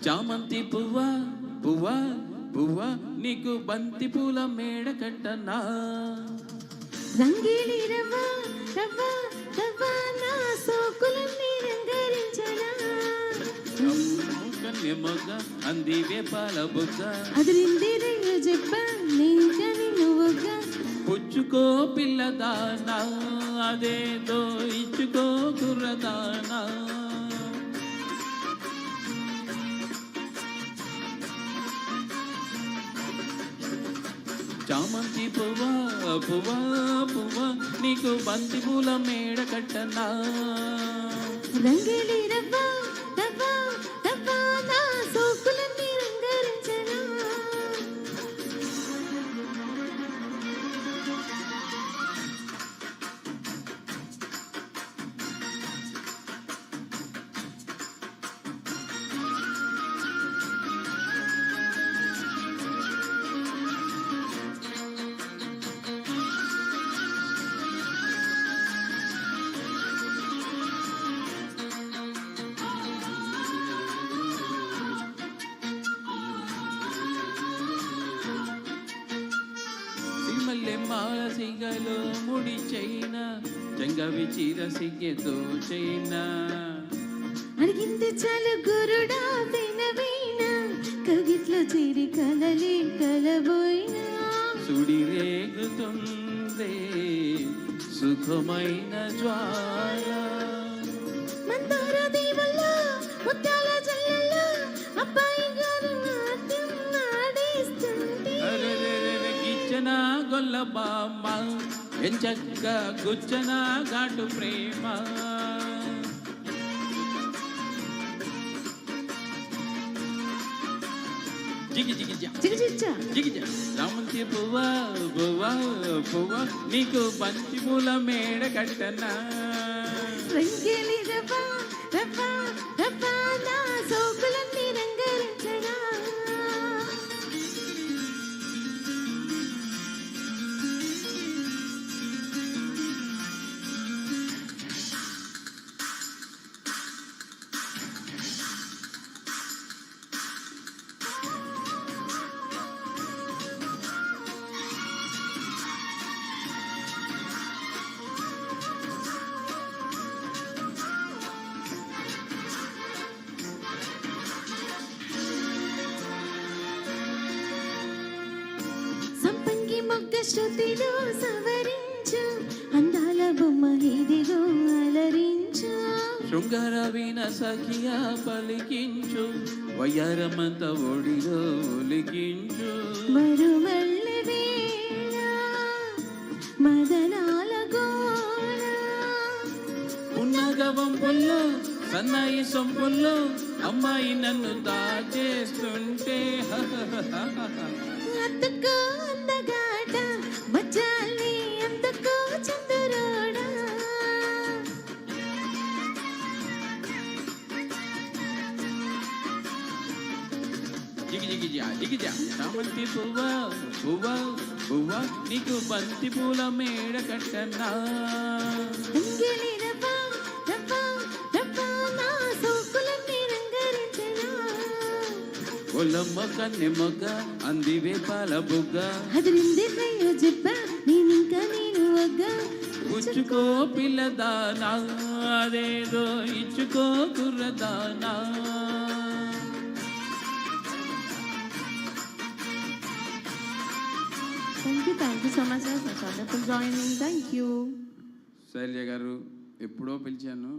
చామంతి పువ్వా పువ్వా పువ్వా నీకు బంతి పూల మేడ కట్టనా రంగేలి రవ్వ రవ్వ రవ్వ నా సోకులన్నీ రంగరించనా మొగ్గ అందివే పాల బుగ్గ అదిరింది రేయ చెప్ప నీక నువ్వుగా పుచ్చుకో పిల్లదానా అదేదో ఇచ్చుకో కుర్రదానా చామంతి పువ్వా పువ్వా పువ్వా నీకు బంతి పూల మేడ కట్టనా రంగేలి రవ్వ రవ్వ రవ్వ నా సోకులన్నీ రంగరించనా మాల సిగలో ముడి చైనా చెంగవి చీర సిగ్గెతో చైనా అడిగింది చాలు గురుడా వినవైనా కగిట్లో చేరి కలలే కలబోయినా సుడి రేగుతుందే సుఖమైన జ్వాల మందార దేవల్లా ముత్యాల జల్లెల్లా అబ్బాయి గారు నాట్యం ఆడేస్తుంటే గిచ్చన గొల్ల బామ్మ ఎంచక్క గుచ్చన ఘాటు ప్రేమ జిగి జిగి చిగిచిచ్చా జిగిజ చామంతి పువ్వా పువ్వా పువ్వా నీకు బంతి పూల మేడ కట్టనా రంగేలి రవ్వ రవ్వ రవ్వ నా సోకులన్నీ రంగరించనా సంపంగి మొగ్గ శృతిలో సవరించు అందాల బొమ్మ ఇదిగో అలరించు శృంగార వీణ సఖియా పలికించు వయ్యారమంత ఒడిలో ఒలికించు మరుమల్లి వేళ మదనాల గోళ ఉన్నగవంపుల్లో సన్నాయి సొంపుల్లో అమ్మాయి నన్ను దాచేస్తుంటే అత్తుకో అందగాట మజ్జాల్ని అందుకో చంద్రుడా జిగి జిగి జిగిజా చామంతి పువ్వా పువ్వా పువ్వా నీకు బంతి పూల మేడ కట్టనా రంగేలి రవ్వ రవ్వ రవ్వ నా సోకులన్నీ రంగరించనా ఒలమ్మ కన్నె మొగ్గ అందివే పాల బుగ్గ అదిరింది రేయ చెప్ప నేనింకా నేను వగ్గా పుచ్చుకో పిల్లదానా అదేదో ఇచ్చుకో కుర్రదానా Thank you so much sir for joining. Thank you. Shailaja గారు ఎప్పుడో పిలిచాను.